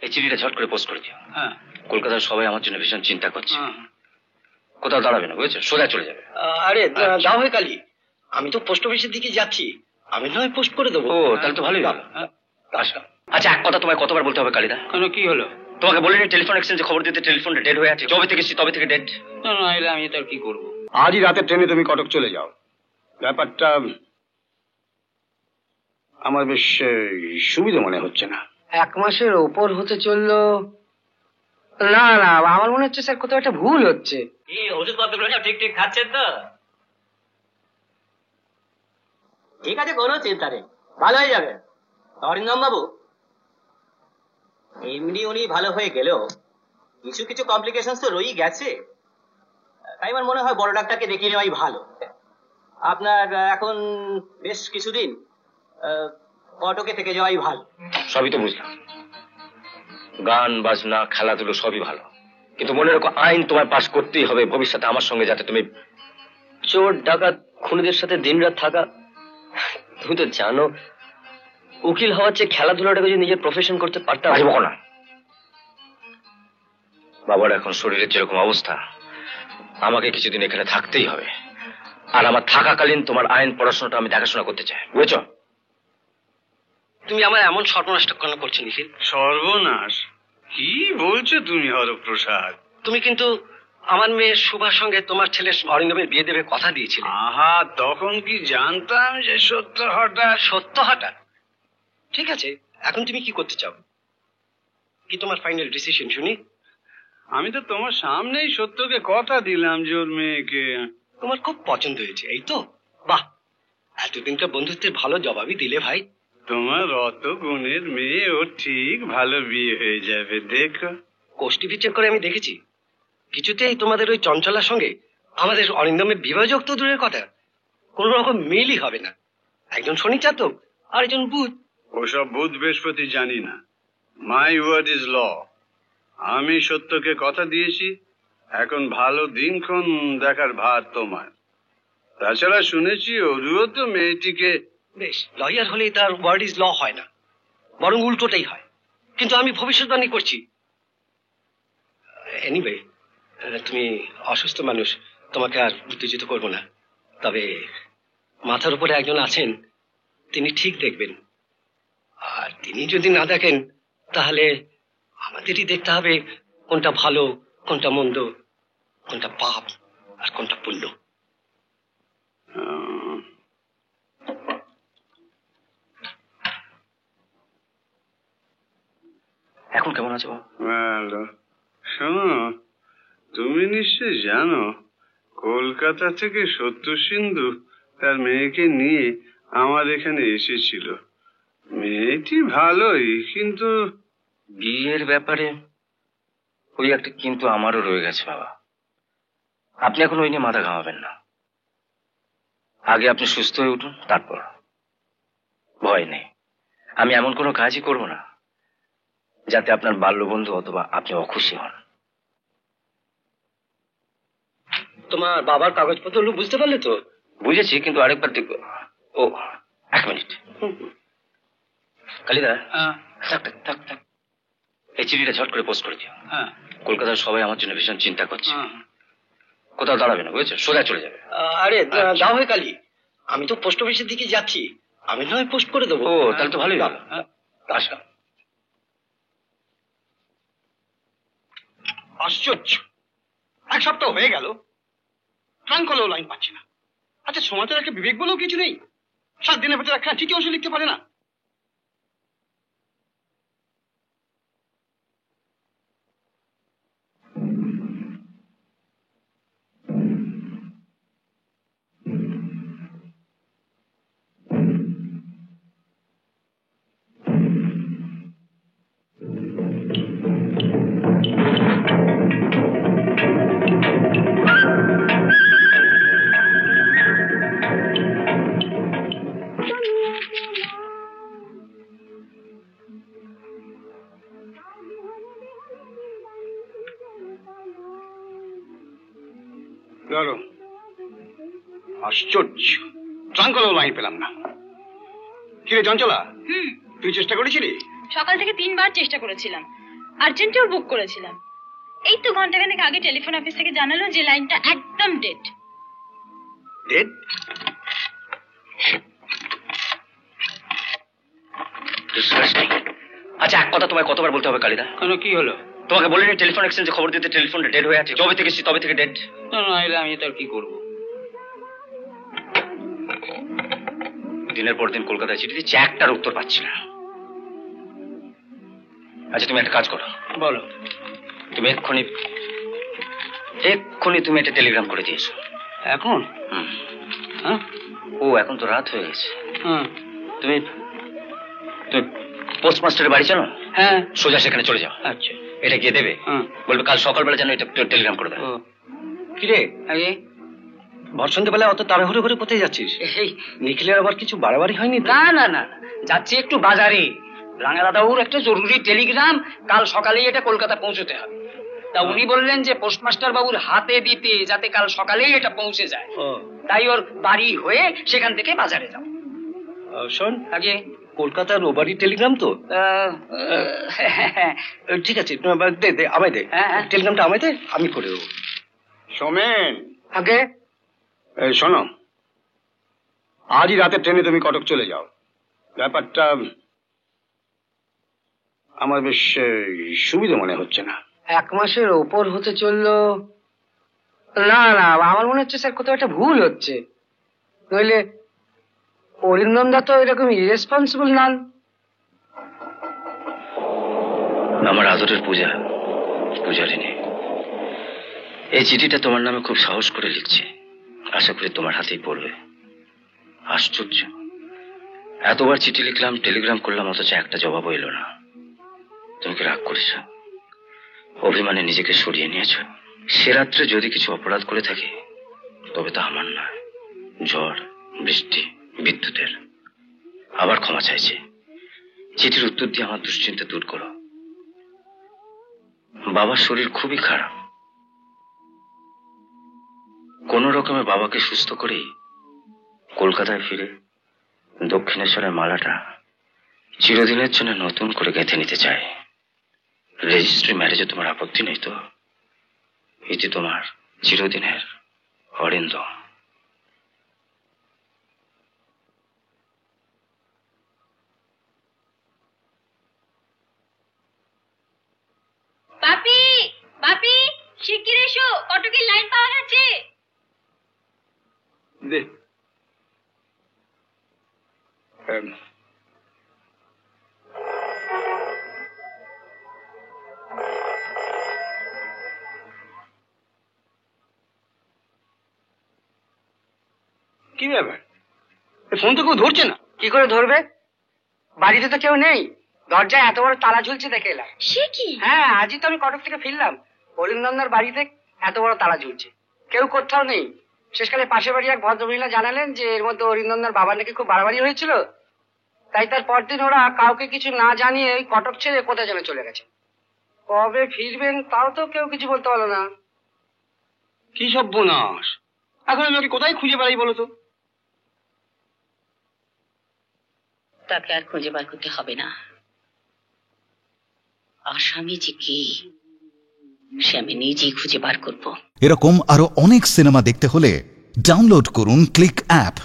এই চিঠিটা ঝট করে পোস্ট করে দিও। হ্যাঁ, কলকাতার সবাই আমার জন্য ভীষণ চিন্তা করছে। কোথাও দাঁড়াবে না, বুঝেছো? সোজা চলে যাবে। আরে দাও হয়ে কালি, আমি তো পোস্ট অফিসের দিকে যাচ্ছি, আমি নয় পোস্ট করে দেবো। ও তাহলে তো ভালোই হলো। আচ্ছা, এক কথা তোমায় কতবার বলতে হবে কালিদা? কেন, কি হলো? তোমাকে বলিনি টেলিফোন এক্সচেঞ্জে খবর দিতে টেলিফোনটা ডেড হয়ে আছে? যবে থেকে এসেছি তবে থেকে ডেড। না না, এলে আমি তার কি করবো? আজই রাতের ট্রেনে তুমি কটক চলে যাও। ব্যাপারটা আমার বেশ সুবিধা মনে হচ্ছে না। 1 মাসের ওপর হতে চললো। না না, আমার মনে হচ্ছে স্যার কোথাও একটা ভুল হচ্ছে। ওষুধপত্রগুলো সব ঠিক ঠিক খাচ্ছেন তো? ঠিক আছে, কোনো চিন্তা নেই, ভালো হয়ে যাবে। অরিন্দম বাবু, এমনি উনি ভালো হয়ে গেলেও কিছু কিছু কমপ্লিকেশন তো রয়েই গেছে। তাই আমার মনে হয় বড় ডাক্তারকে দেখিয়ে নেওয়াই ভালো। আপনার এখন বেশ কিছুদিন কটকে থেকে যাওয়াই ভালো। সবই তো বুঝলাম, গান বাজনা খেলাধুলো সবই ভালো, কিন্তু মনে রাখো আইন তোমায় পাশ করতেই হবে ভবিষ্যতে আমার সঙ্গে, যাতে তুমি চোর ডাকাত খুনিদের সাথে দিনরাত থাকা। তুমি তো জানো উকিল হওয়ার চেয়ে খেলাধুলাটাকে যদি নিজের প্রফেশন করতে পারতাম। না, বাবার এখন শরীরের যেরকম অবস্থা, আমাকে কিছুদিন এখানে থাকতেই হবে। আর আমার থাকাকালীন তোমার আইন পড়াশোনাটা আমি দেখাশোনা করতে চাই, বুঝেছো? তুমি আমার এমন সর্বনাশটা কেন করছো নিখিল? সর্বনাশ? কি বলছো তুমি হরপ্রসাদ? তুমি কিন্তু আমার মেয়ে শুভার সঙ্গে তোমার ছেলে অরিন্দমের বিয়ে দেবে কথা দিয়েছিলে। আহা, তখন কি জানতাম যে সত্য হঠাৎ? সত্য হঠাৎ? ঠিক আছে, এখন তুমি কি করতে চাও? কি তোমার ফাইনাল ডিসিশন শুনি? আমি তো তোমার সামনেই সত্যকে কথা দিলাম যে ওর মেয়েকে। তোমার খুব পছন্দ হয়েছে, এই তো? বাহ, এতদিনকার বন্ধুত্বের ভালো জবাবই দিলে ভাই। তোমার অত গুণের মেয়ে, ও ঠিক ভালো বিয়ে হয়ে যাবে, দেখো। কোষ্ঠী বিচার করে আমি দেখেছি, কিছুতেই তোমাদের ওই চঞ্চলার সঙ্গে আমাদের অরিন্দমের বিবাহযোগ তো দূরের কথা, কোন রকম মিলই হবে না। একজন শনি জাতক আর একজন বুধ। ওসব বুধ বৃহস্পতি জানি না, মাই ওয়ার্ড ইজ ল। আমি সত্যকে কথা দিয়েছি, এখন ভালো দিনক্ষণ দেখার ভার তোমার। তাছাড়া শুনেছি অরুও তো মেয়েটিকে। বেশ, লয়ার হলে তার ওয়ার্ড ইজ ল হয় না, বরং উল্টোটাই হয়। কিন্তু আমি ভবিষ্যৎবাণী করছি। এনিওয়ে, তুমি অসুস্থ মানুষ, তোমাকে আর উত্তেজিত করবো না। তবে মাথার উপরে একজন আছেন, তিনি ঠিক দেখবেন। আর তিনি যদি না দেখেন, তাহলে আমাদেরই দেখতে হবে কোনটা ভালো, কোনটা মন্দ, কোনটা পাপ আর কোনটা পুণ্য। এখন কেমন আছো? ভালো। শোনো, তুমি নিশ্চয় জানো কলকাতা থেকে সত্য সিন্ধু তার মেয়েকে নিয়ে আমার এখানে এসেছিল। মেয়েটি ভালোই, কিন্তু বিয়ের ব্যাপারে ওই একটা কিন্তু আমারও রয়ে গেছে বাবা। আপনি এখন ওই নিয়ে মাথা ঘামাবেন না, আগে আপনি সুস্থ হয়ে উঠুন, তারপর। ভয় নেই, আমি এমন কোনো কাজই করব না যাতে আপনার বাল্যবন্ধু অথবা আপনি অখুশি হন। তোমার বাবার কাগজপত্র বুঝতে পারলে তো? বুঝেছি, কিন্তু আরেকবার দেখব। ও, 1 মিনিট। কালিদা, থাক। এই চিঠিটা ঝট করে পোস্ট করে দিও। হ্যাঁ, কলকাতার সবাই আমার জন্য ভীষণ চিন্তা করছে। কোথাও দাঁড়াবে না, বুঝেছো? সোজা চলে যাবে। আরে দাও হয়ে কালি, আমি তো পোস্ট অফিসের দিকে যাচ্ছি, আমি নয় পোস্ট করে দেবো। ও তাহলে তো ভালোই হলো। আসো। আশ্চর্য, 1 সপ্তাহ হয়ে গেল, ট্রাঙ্ক কলেও লাইন পাচ্ছি না। আচ্ছা, সমাজের একটা বিবেক বলেও কিছু নেই? 7 দিনের ভেতরে একটা চিঠি অবশ্য লিখতে পারে না। আশ্চর্য, ট্রাঙ্ক কলেও লাইন পেলাম না। কিরে চঞ্চলা, তুই চেষ্টা করেছিলি? সকাল থেকে 3 বার চেষ্টা করেছিলাম, আর্জেন্টেও বুক করেছিলাম। এই তো ঘন্টাখানেক আগে টেলিফোন অফিস থেকে জানালো যে লাইনটা একদম ডেড। ডেড? আচ্ছা, এক কথা তোমায় কতবার বলতে হবে কালিদা? কেন, কি হলো? তোমাকে বলিনি টেলিফোন এক্সচেঞ্জে খবর দিতে টেলিফোনটা ডেড হয়ে আছে? যবে থেকে এসেছি তবে থেকে ডেড। না না, এলে আমি তার কি করবো? দিনের পর দিন কলকাতায় চিঠি দিচ্ছি, একটার উত্তর পাচ্ছি না। আচ্ছা, তুমি একটা কাজ করো। বলো। তুমি এক্ষুনি তুমি একটা টেলিগ্রাম করে দিয়েছো। এখন? হ্যাঁ। ও, এখন তো রাত হয়ে গেছে। হ্যাঁ। তুমি পোস্টমাস্টারের বাড়ি জানো? হ্যাঁ। সোজা সেখানে চলে যাও। আচ্ছা। এটা গিয়ে দেবে, বলবে কাল সকালবেলা যেন এটা টেলিগ্রাম করে দেয়। কিরে, আগে ভর সন্ধ্যেবেলায় অত তাড়াহুড়ো করে কোথায় যাচ্ছিস? এই নিখিলের আবার কিছু বাড়াবাড়ি হয়নি তো? না না না, যাচ্ছি একটু বাজারে। রাঙা দাদাবুর একটা জরুরি টেলিগ্রাম, কাল সকালেই এটা কলকাতা পৌঁছতে হবে। তা উনি বললেন যে পোস্টমাস্টার বাবুর হাতে দিতে, যাতে কাল সকালেই এটা পৌঁছে যায়। তাই ওর বাড়ি হয়ে সেখান থেকে বাজারে যাও। শোন, আগে কলকাতার ও বাড়ির টেলিগ্রাম তো? ঠিক আছে, দে দে, আমায় দে। হ্যাঁ। টেলিগ্রামটা আমায় দে, আমি করে দেবো। সোমেন, আগে এই শোনো, আজই রাতে ট্রেনে তুমি কটক চলে যাও। ব্যাপারটা আমার বেশ সুবিধা মনে হচ্ছে না। 1 মাসের ওপর হতে চললো। না না, আমার মনে হচ্ছে স্যার কোথাও একটা ভুল হচ্ছে। নইলে অরিন্দম দা তো এরকম ইরেসপন্সিবল নন। আমার আদরের পূজারিনী, এই চিঠিটা তোমার নামে খুব সাহস করে লিখছি। আশা করি তোমার হাতেই পড়বে। আশ্চর্য, এতবার চিঠি লিখলাম, টেলিগ্রাম করলাম, অথচ একটা জবাব এলো না। তুমি কি রাগ করেছ? অভিমানে নিজেকে সরিয়ে নিয়েছ? সে রাত্রে যদি কিছু অপরাধ করে থাকি তবে তা আমার নয়, ঝড় বৃষ্টি বিদ্যুতের। আবার ক্ষমা চাইছি। চিঠির উত্তর দিয়ে আমার দুশ্চিন্তা দূর করো। বাবার শরীর খুবই খারাপ। কোন রকমে বাবাকে সুস্থ করেই কলকাতায় ফিরে দক্ষিণেশ্বরের মালাটা চিরদিনের জন্য নতুন করে গেঁথে নিতে চাই। রেজিস্ট্রি ম্যারেজে তোমার আপত্তি নেই তো? এটি তোমার চিরদিনের অরিন্দম। বাপি, বাপি, শিগগির এসো, কটকের লাইন পাওয়া গেছে। দে, কি ব্যাপার, ফোন তো কেউ ধরছে না? কি করে ধরবে? বাড়িতে তো কেউ নেই, দরজায় এত বড় তালা ঝুলছে দেখে এলাম। সে কি? হ্যাঁ, আজই তো আমি কটক থেকে ফিরলাম। অরিন্দমদার বাড়িতে এত বড় তালা ঝুলছে, কেউ কোথাও নেই। শেষকালে পাশের বাড়ি এক ভদ্রমহিলা জানালেন যে এর মধ্যে অরিন্দমদার বাবার নাকি খুব বাড়াবাড়ি হয়েছিল, তাই তার পরদিন ওরা কাউকে কিছু না জানিয়ে ওই কটক ছেড়ে কোথায় যেন চলে গেছে। কবে ফিরবেন তাও তো কেউ কিছু বলতে পারলো না। কি সব বোনাস! এখন আমি ওকে কোথায় খুঁজে বেড়াই বলো তো? তাকে আর খুঁজে বার করতে হবে না। আসামি যে কি সে আমি নিজেই খুঁজে বার করব। এরকম আরো অনেক সিনেমা দেখতে হলে ডাউনলোড করুন ক্লিক অ্যাপ।